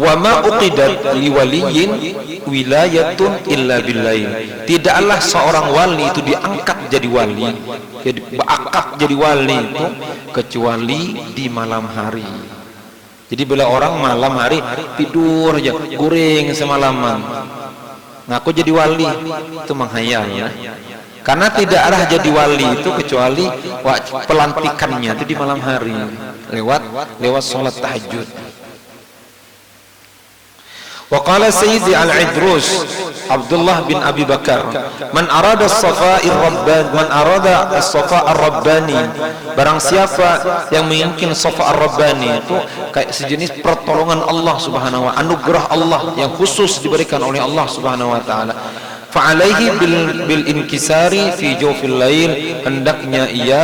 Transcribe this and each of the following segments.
Wa ma uqidat liwaliyin wilayatun illa billail. Tidaklah seorang wali itu diangkat jadi wali, jadi diangkat jadi wali itu kecuali di malam hari. Jadi bila orang malam hari tidur aja guring semalaman, ngaku jadi wali, itu menghayal ya. Karena tidaklah jadi wali itu kecuali pelantikannya itu di malam hari lewat salat tahajud. Wa qala Sayyidi Al-Idrus Abdullah bin Abi Bakar, man arada as-safa'ir rabbani, man arada as-safa'ar rabbani, barang siapa yang menginginkan safa' ar-rabbani itu kayak sejenis pertolongan Allah Subhanahu wa, anugerah Allah yang khusus diberikan oleh Allah Subhanahu wa taala, fa'alaihi bil inkisari fi jawfil lail, hendaknya ia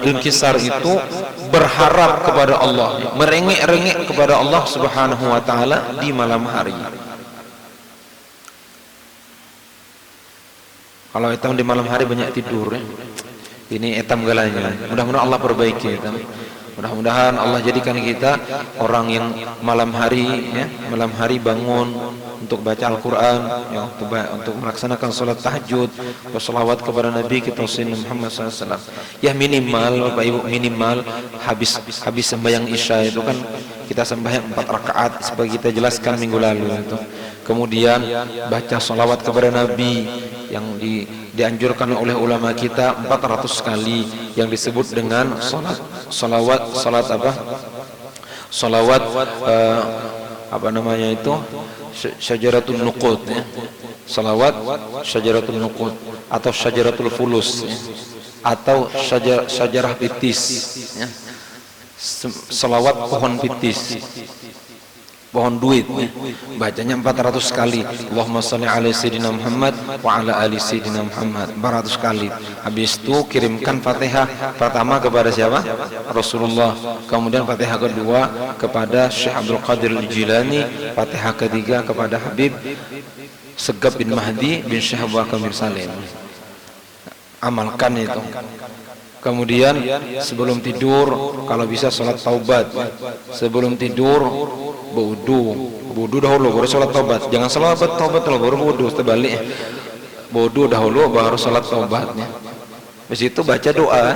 inkisar itu berharap kepada Allah, merengek-rengek kepada Allah Subhanahu wa taala di malam hari. Kalau etam di malam hari banyak tidur ya. Ini etam galanya. Mudah-mudahan Allah perbaiki etam. Mudah-mudahan Allah jadikan kita orang yang malam hari ya, malam hari bangun untuk baca Al-Quran ya, untuk melaksanakan sholat tahajud, bersolawat kepada Nabi kita Muhammad SAW. Ya minimal Bapak Ibu, minimal habis sembahyang Isya itu kan kita sembahyang 4 rakaat seperti kita jelaskan minggu lalu itu. Kemudian baca sholawat kepada Nabi yang dianjurkan oleh ulama kita 400 kali, yang disebut dengan salat apa namanya itu, syajaratul nuqud ya. Salawat syajaratul nuqud atau syajaratul fulus ya. Atau syajarah pitis ya. Salawat pohon pitis, pohon duit ya. Bacanya 400 kali, Allahumma shalli ala sayyidina Muhammad wa ala ali sayyidina Muhammad, 400 kali. Habis itu kirimkan Fatihah pertama kepada siapa? Rasulullah. Kemudian Fatihah kedua kepada Syekh Abdul Qadir Al-Jilani, Fatihah ketiga kepada Habib Segab bin Mahdi bin Syekh Abu Bakar bin Salim. Amalkan itu. Kemudian sebelum tidur kalau bisa sholat taubat. Sebelum tidur wudu dahulu baru sholat taubat. Jangan sholat taubat baru wudu, terbalik. Wudu dahulu baru sholat taubatnya. Habis itu baca doa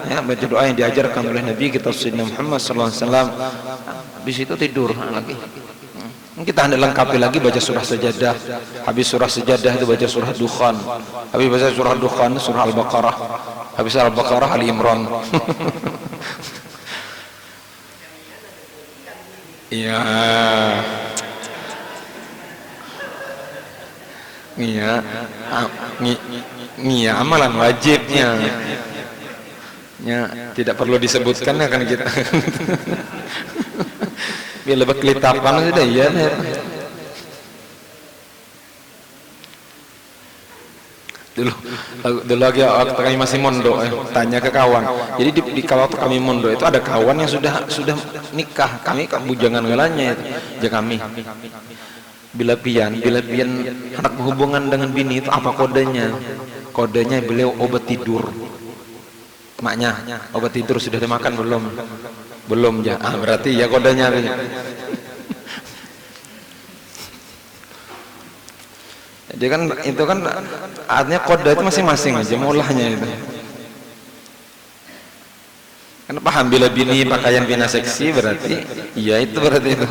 ya, baca doa yang diajarkan oleh Nabi kita Sayyidina Muhammad SAW. Habis itu tidur lagi. Kita hendak lengkapi lagi baca surah Sajadah. Habis surah Sajadah itu baca surah Dukhan. Habis baca surah Dukhan surah Al-Baqarah. Habis Al-Baqarah Ali Imran. Iya. Iya, amalan wajibnya. Ya, tidak perlu disebutkan ya kan kita. Bila berkelitapan sudah iya. Dulu lagi waktu kami masih mondok tanya ke kawan. Jadi di kalau kami mondok itu ada kawan yang sudah nikah. Kami bujangan ngalanya itu. Ya kami. Bila pian anak berhubungan dengan bini itu apa kodenya? Kodenya beliau obat tidur. Maknya obat tidur sudah dimakan belum? Belum ya. Berarti ya kodenya. Jadi kan itu kan artinya kode itu masing-masing aja mulahnya itu. Kan paham bila bini pakaian bina seksi berarti iya itu berarti itu.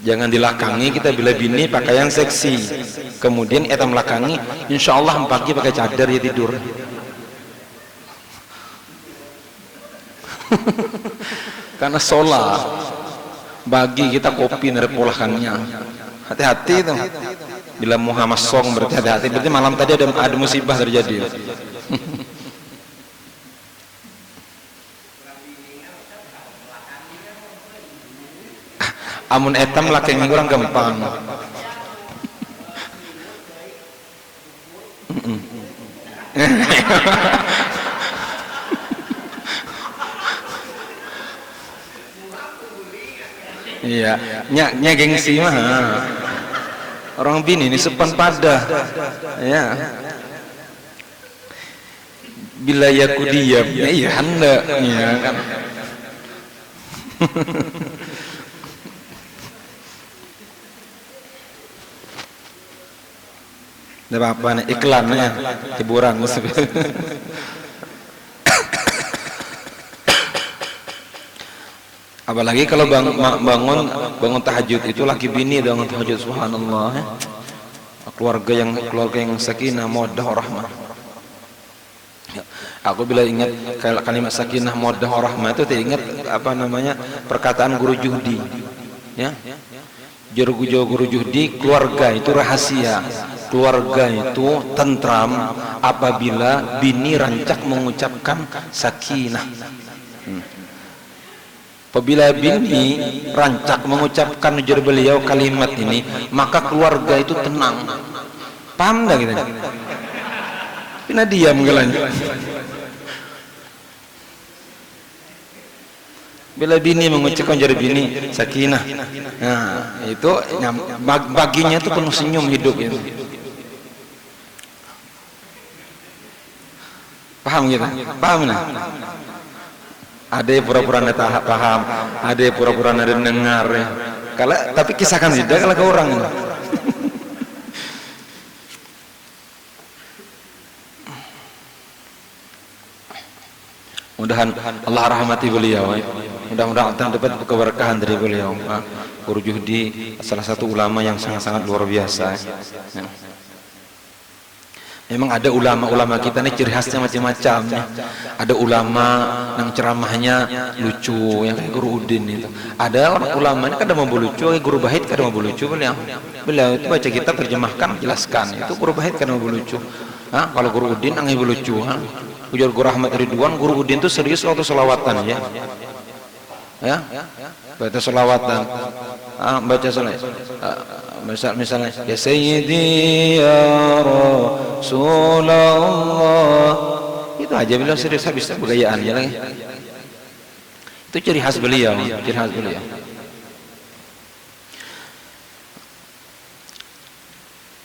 Jangan dilakangi kita bila bini pakaian seksi. Kemudian kita melakangi insyaallah pagi pakai cadar ya tidur. Karena sholat bagi kita kopi dari polakannya. Hati-hati itu. Bila Muhammad song berarti hati-hati. Berarti malam tadi ada musibah terjadi. Amun etam lakeng kurang gampang. Iya, nya gengsi mah. Orang bini ini sepan pada. Ya. Bila yaku diam, ya hendak ya kan. Tidak apa-apa nih iklannya hiburan. Apalagi kalau bangun tahajud itu laki bini bangun tahajud, subhanallah ya. Keluarga yang sakinah mawaddah warahmah. Ya, aku bila ingat kalimat sakinah mawaddah warahmah itu teringat perkataan guru Juhdi ya. Guru Juhdi, keluarga itu rahasia, keluarga itu tentram apabila bini rancak mengucapkan sakinah. Apabila bini rancak mengucapkan ujar beliau kalimat ini, maka keluarga itu tenang. Paham dah kita? Pina diam gelan. Bila bini mengucapkan ujar bini sakinah, nah itu baginya itu penuh senyum hidup itu. Paham kita? Paham nah? Ada yang pura-pura tidak paham, ada yang pura-pura tidak dengar ya. Tapi kisahkan tidak kalau ke orang ini. Mudah-mudahan Allah rahmati beliau ya. Mudah-mudahan dapat keberkahan dari beliau. Guru Juhdi salah satu ulama yang sangat-sangat luar biasa ya. Memang ada ulama-ulama kita ini ciri khasnya macam-macam ya. Ada ulama yang ceramahnya lucu yang kayak Guru Udin itu. Ada orang ulama ini kadang mau lucu, kayak Guru Bahit kadang mau lucu beliau itu baca kitab terjemahkan jelaskan itu Guru Bahit kadang mau lucu. Kalau Guru Udin angin lucu. Ujar Guru Ahmad Ridwan, Guru Udin itu serius waktu selawatan ya. Ya, baca selawatan, baca misalnya ya Sayyidi ya Rasulullah, itu aja beliau serius habis bergayaannya lagi. Itu ciri khas beliau, ciri khas beliau.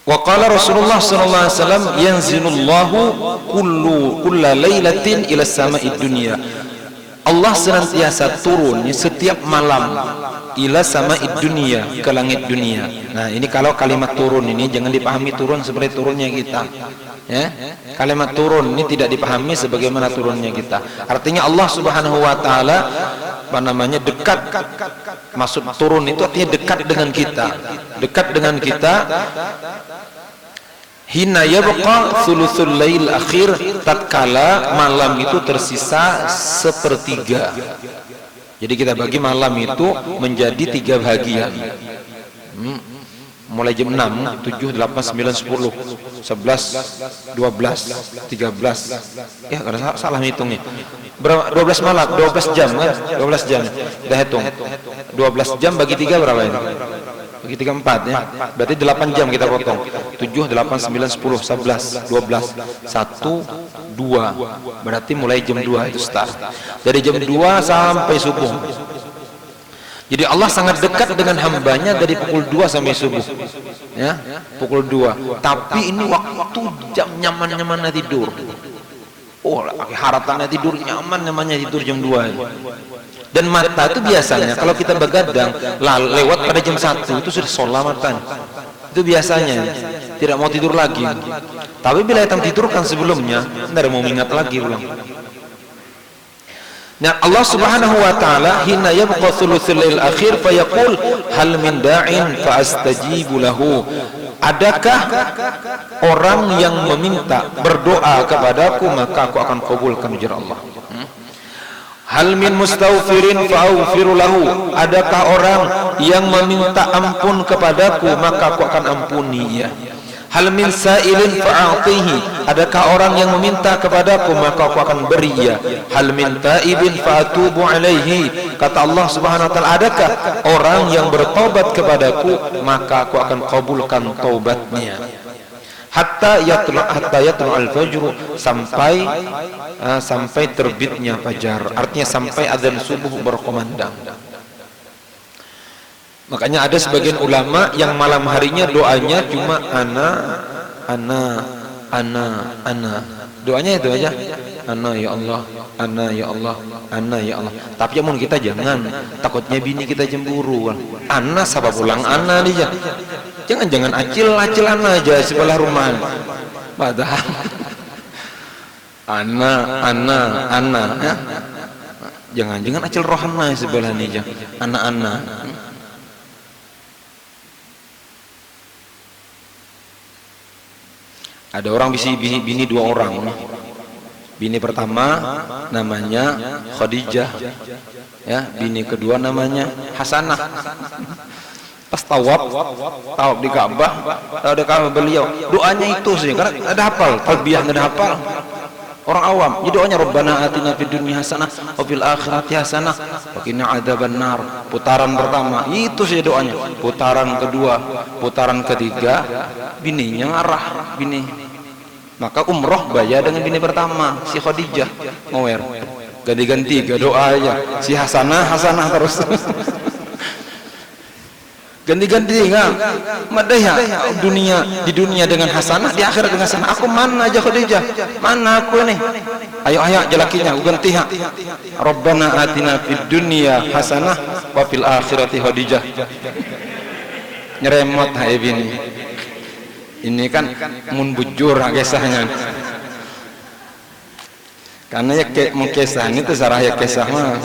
Wa qala Rasulullah sallallahu alaihi wasallam yanzilullahu kulla lailatin ila sama'id dunya. Allah senantiasa turun setiap malam ila sama'id dunia, ke langit dunia. Nah ini kalau kalimat turun ini jangan dipahami turun seperti turunnya kita ya. Kalimat turun ini tidak dipahami sebagaimana turunnya kita. Artinya Allah subhanahu wa ta'ala dekat. Maksud turun itu artinya dekat dengan kita, dekat dengan kita. Hina yabqa thuluthul lail akhir, tatkala malam itu tersisa sepertiga. Jadi kita bagi malam itu menjadi 3 bagian. Mulai jam 6, 7, 8, 9, 10, 11, 12, 13. Ya, karena salah hitungnya. Berapa? 12 malam, 12 jam kan? 12 jam. Kita hitung. 12 jam bagi 3 berapa ini? Bagi 3 4 ya. Berarti 8 jam kita potong. 7, 8, 9, 10, 11, 12, 1, 2. Berarti mulai jam 2 itu start. Dari jam 2 sampai subuh. Jadi Allah sangat dekat dengan hambanya dari pukul 2 sampai subuh ya, pukul 2. Tapi ini waktu jam nyaman-nyamannya tidur. Oh, harapannya tidur nyaman, namanya tidur jam 2 ini. Dan mata itu biasanya kalau kita begadang lewat pada jam 1 itu sudah sholat mata. Itu biasanya tidak mau tidur lagi. Tapi bila datang tidurkan sebelumnya, tidak mau ingat lagi ulang. Nah Allah subhanahu wa ta'ala hina yabqa thuluthul lail akhir fayaqul hal min da'in fa astajibu lahu. Adakah orang yang meminta berdoa kepadaku maka aku akan kabulkan, ujar Allah. Hal min mustaghfirin fa aghfiru lahu. Adakah orang yang meminta ampun kepadaku maka aku akan ampuni ya. Hal min sa'ilin fa'atihi. Adakah orang yang meminta kepadaku maka aku akan beri ya. Hal min taibin fa'atubu alaihi. Kata Allah subhanahu wa ta'ala, adakah orang yang bertobat kepadaku maka aku akan kabulkan taubatnya. Hatta yatlu al-fajr, sampai terbitnya fajar. Artinya sampai azan subuh berkumandang. Makanya ada sebagian ulama yang malam harinya doanya cuma ana. Doanya itu aja. ana ya Allah, ana ya Allah, ana ya Allah. Tapi amun kita jangan, takutnya bini kita cemburu. Ana sabab pulang ana dia. Jangan acil ana aja sebelah rumah. Padahal ana ya. Jangan acil rohana sebelah ni aja. Ana. Ada orang bini 2 orang. Bini pertama namanya Khadijah, ya. Bini kedua namanya Hasanah. Pas tawaf di Ka'bah, ada Ka'bah beliau, doanya itu saja. Karena ada hafal, talbiyah ada hafal. Orang awam, jadi doanya Rabbana atina fid dunya hasanah wa fil akhirati hasanah wa qina adzabannar. Putaran pertama itu saja doanya. Putaran kedua, putaran ketiga bininya ngarah bini. Maka umroh bayar dengan bini pertama si Khadijah ngower. Ganti-ganti doa aja. Si Hasanah terus. Ganti-ganti kan madaya di dunia dengan hasanah, di akhirat dengan hasanah. Aku mana aja Khadijah, mana aku nih, ayo jelakinya aku ganti ha. Rabbana atina fid dunya hasanah wa fil akhirati Khadijah. Nyeremot hai bini ini kan mun bujur kisahnya, karena ya kisah ini tuh sarah ya kisah mah.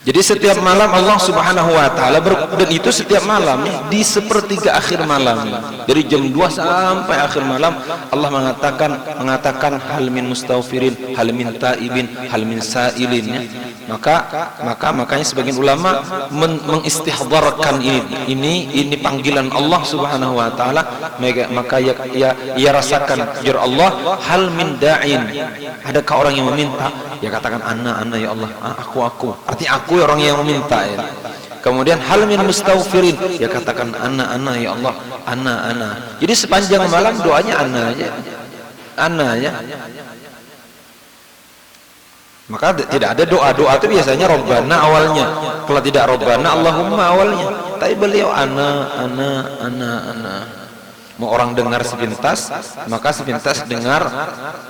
Jadi setiap malam Allah Subhanahu wa taala dan itu setiap malam di sepertiga akhir malam dari jam 2 sampai akhir malam Allah mengatakan hal min mustaghfirin, hal min taibin, hal min sailin ya. Makanya sebagian ulama mengistihdharkan ini panggilan Allah Subhanahu wa taala, maka ia rasakan jur Allah hal min da'in, adakah orang yang meminta, ya katakan ana ya Allah, aku arti aku orang yang meminta ya. Kemudian hal min mustaghfirin, ya katakan ana ya Allah, ana. Jadi sepanjang malam doanya ana aja. Maka tidak ada doa itu biasanya Rabbana awalnya. Kalau tidak Rabbana Allahumma awalnya. Tapi beliau ana. Mau orang dengar sepintas, maka sepintas dengar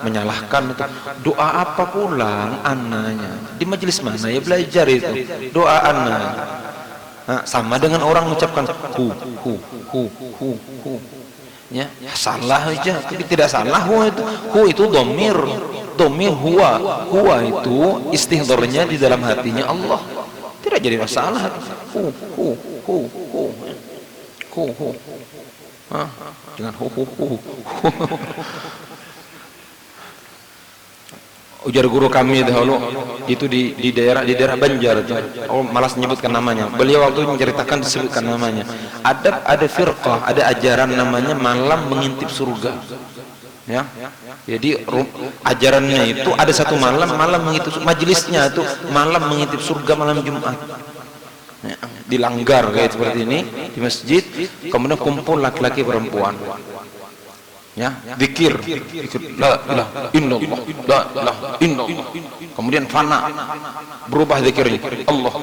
menyalahkan itu. Doa apa pulang ananya? Di majelis mana ya belajar itu? Doa ana. Nah, sama dengan orang mengucapkan hu. Ya, salah aja, tapi tidak salah hu itu domir huwa itu istihdharnya di dalam hatinya Allah. Tidak jadi masalah. Hu. Dengan hu. Ujar guru kami dahulu itu di daerah Banjar. Oh, malas menyebutkan namanya. Beliau waktu menceritakan disebutkan namanya. Ada firqah, ada ajaran namanya malam mengintip surga. Ya. Jadi ajarannya itu ada satu malam mengintip, majelisnya itu malam mengintip surga malam Jumat. Ya, dilanggar kayak seperti ini di masjid, kemudian kumpul laki-laki perempuan. Ya, zikir la ilaha illallah, la ilaha illallah. Kemudian fana, berubah zikirnya Allah.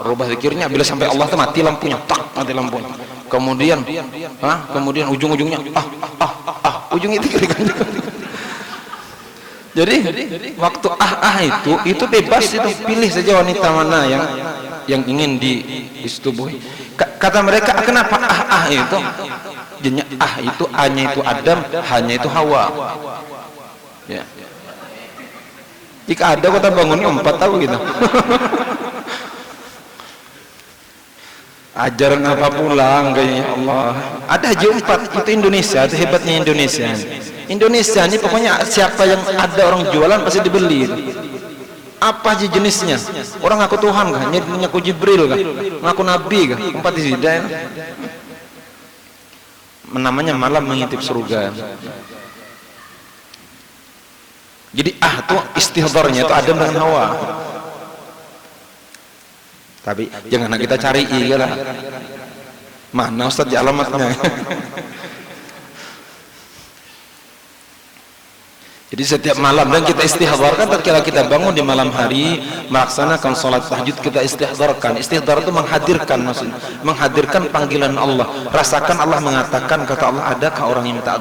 Berubah zikirnya bila sampai Allah itu mati lampunya, mati lampunya. Kemudian ujung-ujungnya ujungnya zikir. Jadi waktu itu bebas, itu pilih saja wanita mana yang ingin disetubuhi. Kata mereka, kenapa itu? Jadinya itu A-nya itu Adam, H-nya itu Hawa. Ya. Jika ada kota bangunnya 4 tahu gitu. Ajaran apa pulang kayaknya Allah. Ada Haji 4 itu Indonesia, itu hebatnya Indonesia. Indonesia ini pokoknya siapa yang ada orang jualan pasti dibeli. Apa aja jenisnya? Orang ngaku Tuhan kah? Ngaku Jibril kah? Ngaku Nabi kah? 4 isidah. Namanya malam mengintip surga. Jadi tuh istihdharnya itu Adam dengan Hawa. Tapi jangan kita cari lah. Mana Ustaz alamatnya? Jadi setiap malam, dan kita istihdarkan tatkala kita bangun di malam hari melaksanakan salat tahajud, kita istihdarkan. Istihdar itu menghadirkan, maksudnya menghadirkan panggilan Allah. Rasakan Allah mengatakan, kata Allah, adakah orang yang taat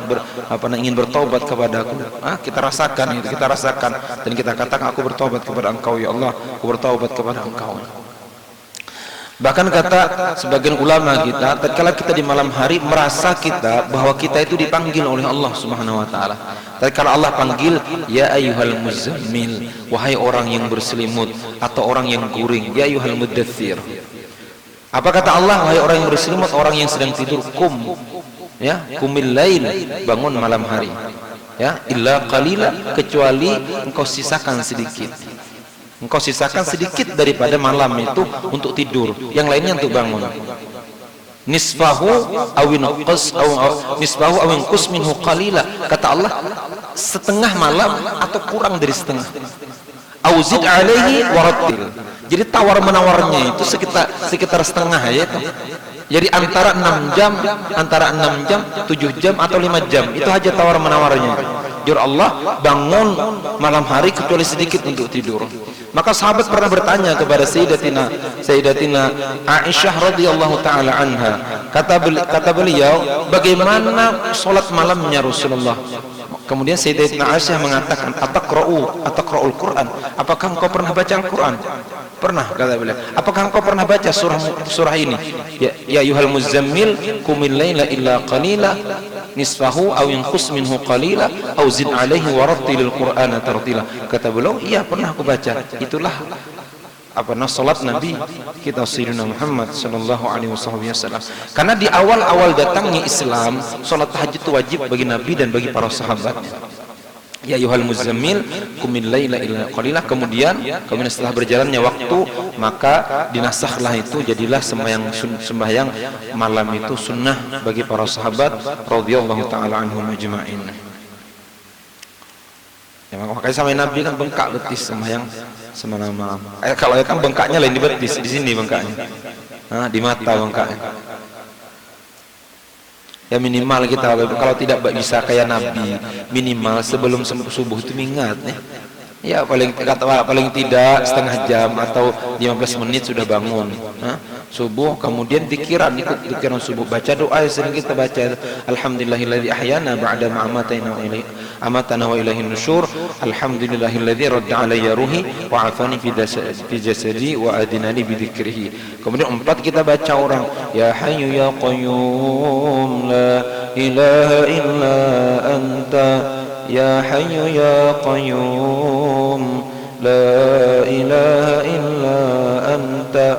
ingin bertaubat kepadaku? Kita rasakan itu, kita rasakan, dan kita katakan, aku bertaubat kepada Engkau ya Allah, aku bertaubat kepada Engkau. Bahkan kata sebagian ulama kita, tatkala kita di malam hari merasa kita bahwa kita itu dipanggil oleh Allah Subhanahu wa taala. Tatkala Allah panggil, ya ayyuhal muzammil, wahai orang yang berselimut atau orang yang guring, ya ayyuhal muddatsir. Apa kata Allah? Wahai orang yang berselimut, orang yang sedang tidur, qumil lail, bangun malam hari. Ya, illa qalila, kecuali engkau sisakan sedikit. Engkau sisakan sedikit daripada malam itu untuk tidur, yang lainnya untuk bangun. Nisfahu awin qus minhu qalila, kata Allah, setengah malam atau kurang dari setengah. Auzid alaihi warattil. Jadi tawar menawarnya itu sekitar setengah ya itu. Jadi antara 6 jam, 7 jam atau 5 jam, itu aja tawar menawarnya. Jur Allah, bangun malam hari kecuali sedikit untuk tidur. Maka sahabat pernah bertanya kepada Sayyidatina Aisyah radhiyallahu taala anha. Kata beliau, bagaimana salat malamnya Rasulullah? Kemudian Sayyidatina Aisyah mengatakan, ataqra'ul Quran? Apakah engkau pernah baca Al-Quran? Pernah, kata beliau. Apakah engkau pernah baca surah ini? Ya ayyuhal muzammil qumil laila illa qalila nisfahu aw yanqus minhu qalila aw zid alaihi warattilil qur'ana tartila. Kata beliau, iya pernah aku baca. Itulah salat Nabi kita Sayyidina Muhammad sallallahu alaihi wasallam. Karena di awal-awal datangnya Islam, salat tahajud itu wajib bagi Nabi dan bagi para sahabatnya. Ya ayyuhal muzammil qumil laila illa qalila. Kemudian setelah berjalannya waktu, maka dinasahlah itu, jadilah sembahyang malam itu sunnah bagi para sahabat radhiyallahu taala anhum ajma'in. Ya, makanya sampai Nabi kan bengkak betis sembahyang semalam. Kalau kan bengkaknya lain di betis, di sini bengkaknya. Di mata bengkaknya. Ya minimal kita kalau tidak bisa kayak Nabi, minimal sebelum subuh itu ingat ya paling tidak setengah jam atau 15 menit sudah bangun subuh, kemudian ikut pikiran subuh, baca doa yang sering kita baca, alhamdulillahilladzi ahyana ba'da ma amatana wa ilaihin nusyur, alhamdulillahilladzi radda alayya ruhi wa afani fi jasadi wa adinani bi dzikrihi. Kemudian 4 kita baca orang, ya hayyu ya qayyum la ilaha illa anta, ya hayyu ya qayyum la ilaha illa anta.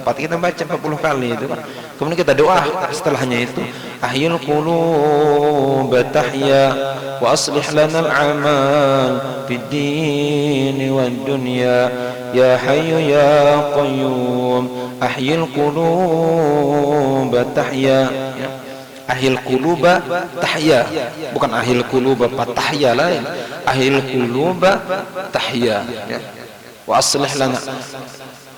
4 kita baca 40 kali itu kan. Kemudian kita doa setelahnya itu, ahyil qulub tahya wa aslih lana al-amal fid din wad dunya, ya hayyu ya qayyum ahyil qulub tahya. Ahyil quluba tahya, bukan ahyil quluba tahya lain, ahyil quluba tahya. Wa aslih lana,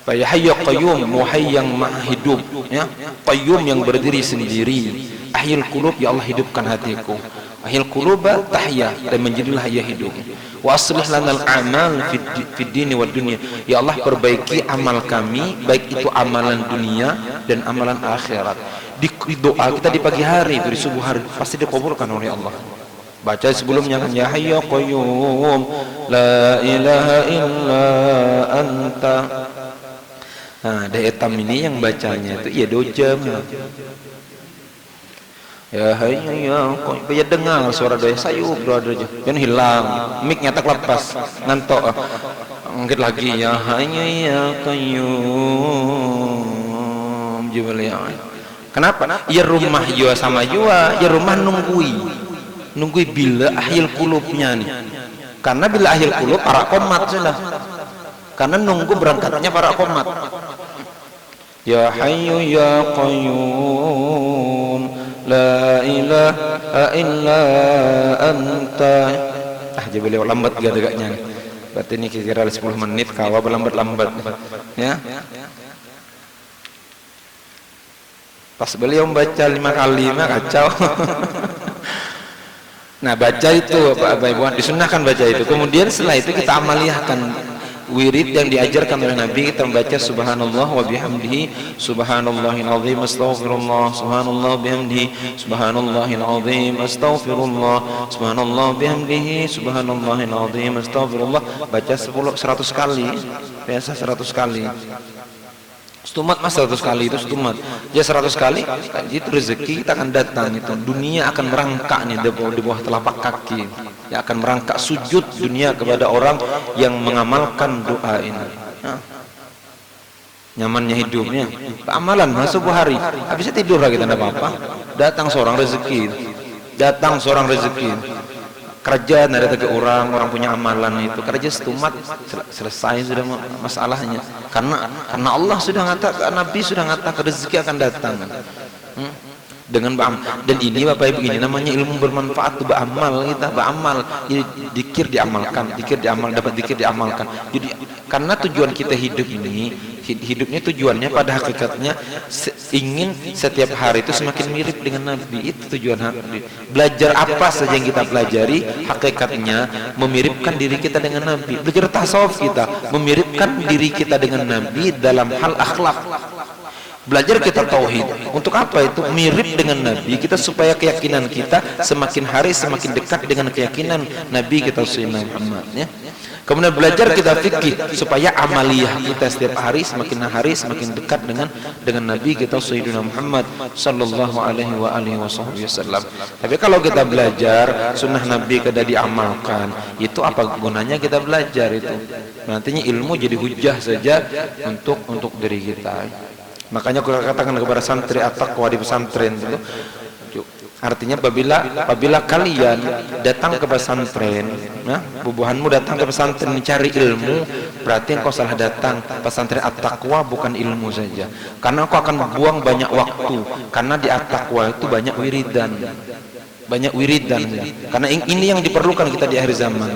ya hayyu qayyum, wahai yang maha hidup, ya qayyum yang berdiri sendiri. Ahyil qulub, ya Allah hidupkan hatiku. Ahyil quluba tahya, dan menjadilah ia hidup. Wa aslih lanal amal fid dini wad dunya, ya Allah perbaiki amal kami, baik itu amalan dunia dan amalan akhirat. Di doa kita di pagi hari itu, di subuh hari, pasti dikabulkan oleh Allah. Baca sebelumnya kan, ya hayyu qayyum la ilaha illa anta. Daya etam ini yang bacanya itu ya 2 jam. Ya hayyu ya qayyum, ya dengar suara doa sayup doa aja. Jangan hilang, mic-nya tak lepas, ngantok. Angkat lagi, ya hayyu ya qayyum jibaliya. Kenapa? Ya rumah jua sama jua, ya rumah nunggui bila ahyil qulubnya nih. Karena bila ahyil qulub para qomat sudah. Karena nunggu berangkatnya para qomat. Ya hayyu ya qayyum la ilaha illa anta. Beliau lambat gak-gaknya. Berarti ini kira-kira 10 menit kawa berlambat-lambat ya. Pas beliau membaca 5 kali mah kacau. Nah, baca itu Bapak Ibu, disunahkan baca itu. Kemudian setelah itu kita amaliyahkan wirid yang diajarkan oleh Nabi. Kita membaca subhanallah wa bihamdihi subhanallahil azim astaghfirullah subhanallah bihamdihi subhanallahil azim astaghfirullah subhanallah bihamdihi subhanallahil azim astaghfirullah. Baca 100 kali, biasa 100 kali. Stumat mas 100 kali itu stumat. Ya 100 kali itu rezeki kita akan datang, itu dunia akan merangkak nih di bawah telapak kaki. Ya akan merangkak sujud dunia kepada orang yang mengamalkan doa ini. Nah, nyamannya hidupnya amalan masuk hari habisnya tidur lagi tidak apa-apa. Datang seorang rezeki, datang seorang rezeki. Kerja ada ke orang punya amalan itu kerja setumat selesai sudah masalahnya, karena Allah sudah ngatakan, Nabi sudah ngatakan rezeki akan datang dengan beramal. Dan ini Bapak Ibu, ini namanya ilmu bermanfaat tuh, beramal. Kita beramal, dikir diamalkan, dapat dikir diamalkan. Jadi karena tujuan kita hidup ini, hidupnya tujuannya pada hakikatnya ingin setiap hari itu semakin mirip dengan Nabi. Itu tujuan hidup. Belajar apa saja yang kita pelajari hakikatnya memiripkan diri kita dengan Nabi. Belajar tasawuf kita memiripkan diri kita dengan Nabi dalam hal akhlak. Belajar kita tauhid untuk apa? Itu mirip dengan Nabi kita supaya keyakinan kita semakin hari semakin dekat dengan keyakinan Nabi kita Sayyidina Muhammad, ya. Kemudian belajar kita fikih supaya amaliyah kita setiap hari semakin dekat dengan Nabi kita Sayyidina Muhammad sallallahu alaihi wasallam. Tapi kalau kita belajar sunnah Nabi kada diamalkan, itu apa gunanya kita belajar itu? Nantinya ilmu jadi hujah saja untuk diri kita. Makanya aku katakan kepada santri at-taqwa di pesantren itu, artinya apabila kalian datang ke pesantren, nah, bubuhanmu datang ke pesantren mencari ilmu, berarti engkau salah datang. Pesantren at-taqwa bukan ilmu saja, karena engkau akan buang banyak waktu, karena di at-taqwa itu banyak wiridan, karena ini yang diperlukan kita di akhir zaman.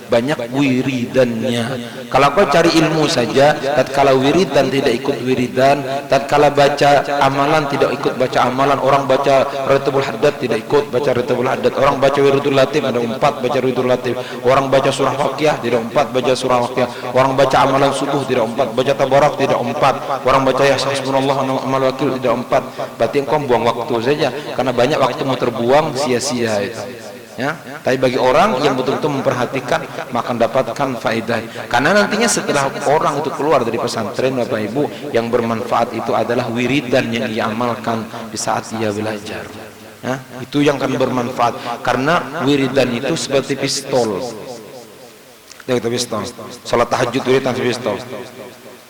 Banyak wiridannya. Kalau kau cari ilmu saja, tatkala wiridan tidak ikut wiridan, tatkala baca amalan tidak ikut baca amalan. Orang baca Ratibul Haddad tidak ikut baca Ratibul Haddad. Orang baca Wiridul Latif ada 4 baca Wiridul Latif. Orang baca surah Waqiah tidak 4 baca surah Waqiah. Orang baca amalan subuh tidak 4, baca Tabarak tidak 4. Orang baca ya hasbunallah wa ni'mal wakil tidak 4. Berarti engkau buang waktu saja, karena banyak waktu terbuang sia-sia itu. Ya, tapi bagi orang yang betul-betul memperhatikan maka dapatkan faedah. Karena nantinya setelah orang itu keluar dari pesantren Bapak Ibu, yang bermanfaat itu adalah wiridan yang ia amalkan di saat ia belajar. Ya, itu yang akan bermanfaat, karena wiridan itu seperti pistol. Salat tahajud wiridan pistol.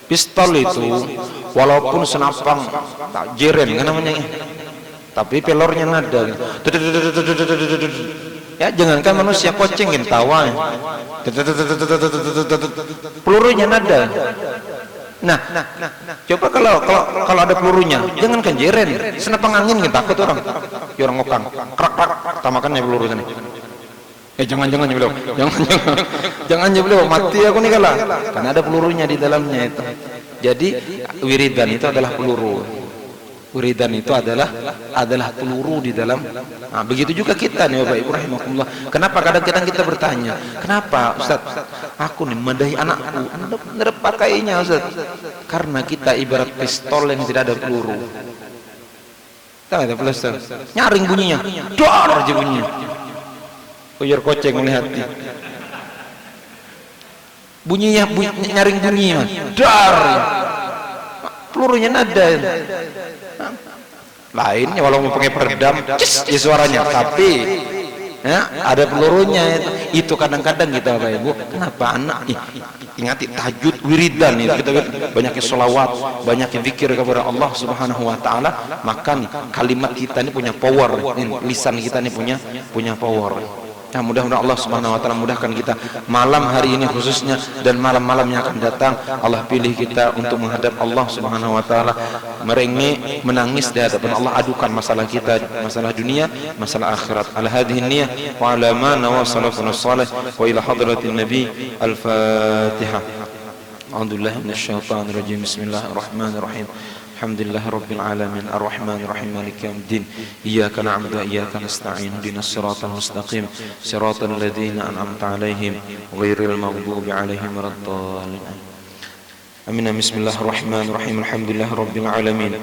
Pistol itu walaupun senapang tak jeren kan namanya, tapi pelornya nada. Ya, jangankan manusia, kucing yang tawa, pelurunya nada. Nah, coba kalau ada pelurunya, jangankan jeren, senapang angin kita takut orang ngokang, krak, tamakannya peluru sana. Jangan beliau, mati aku nih kalah, karena ada pelurunya di dalamnya itu. Jadi wiridan itu adalah peluru. Wiridan itu adalah peluru di dalam. Nah, begitu juga kita nih Bapak Ibu rahimakumullah. Kenapa kadang-kadang kita bertanya, kenapa Ustaz aku nih madahi anakku, Anda pakainya Ustaz? Karena kita ibarat pistol yang tidak ada peluru. Tahu ada pistol, nyaring bunyinya, dor aja bunyinya. Biar koceng melihat bunyinya, nyaring bunyinya, dor. Pelurunya nada. Lainnya walau mau pakai peredam ya suaranya, tapi ya, ada pelurunya itu. Kadang-kadang kita Bapak Ibu, kenapa anak ingati tahajud wiridan itu, kita banyaknya sholawat, banyaknya zikir kepada Allah Subhanahu wa taala, maka nih, kalimat kita ini punya power, lisan kita ini punya power. Ya, mudah-mudahan Allah Subhanahu wa taala mudahkan kita malam hari ini khususnya, dan malam-malam yang akan datang. Allah pilih kita untuk menghadap Allah Subhanahu wa taala, merengek, menangis di hadapan Allah, adukan masalah kita, masalah dunia, masalah akhirat. Ala hadhihi niyyah wa ala ma nawasalafuna salih wa ila hadratin nabi. Al-Fatihah. A'udzubillahi minasyaitonir rajim. Bismillahirrahmanirrahim. Alhamdulillahirabbil alamin arrahmanir rahim maliki yaumiddin iyyaka na'budu wa iyyaka nasta'in ihdinas siratal mustaqim siratal ladzina an'amta 'alaihim ghairil maghdubi 'alaihim waladdallin. Amin. Bismillahirrahmanirrahim. Alhamdulillahirabbil alamin.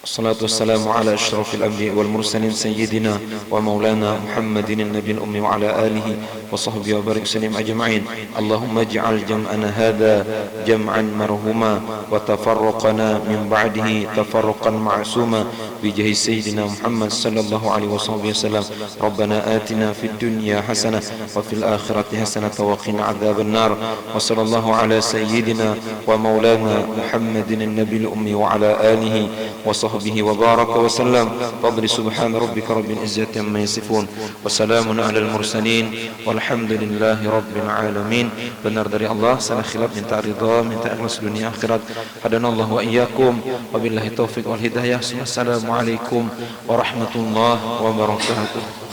Assalatu wassalamu ala asyrafil anbiya wal mursalin sayyidina wa maulana Muhammadin an-nabiyil ummi wa ala alihi wa sahbihi wa barik sallim ajma'in. Allahumma ij'al jam'ana hadha jam'an marhuma wa tafarraqana min ba'dihi tafarruqan ma'suma bi jahi sayyidina Muhammad sallallahu alaihi wasallam. Rabbana atina fid dunya hasanah wa fil akhirati hasanah wa qina adzaban nar. Wa sallallahu ala sayyidina wa maulana Muhammadin an-nabiyil ummi wa ala alihi wa sahbihi wa baraka wa sallam. Fadli subhana rabbika rabbil izzati amma yasifun wa salamun alal mursalin walhamdulillahi rabbil alamin. Benar dari Allah, salah khilaf, minta ridha, minta ikhlas dunia akhirat. Hadanallahu wa iyyakum wa billahi taufiq wal hidayah. Assalamualaikum warahmatullahi wabarakatuh.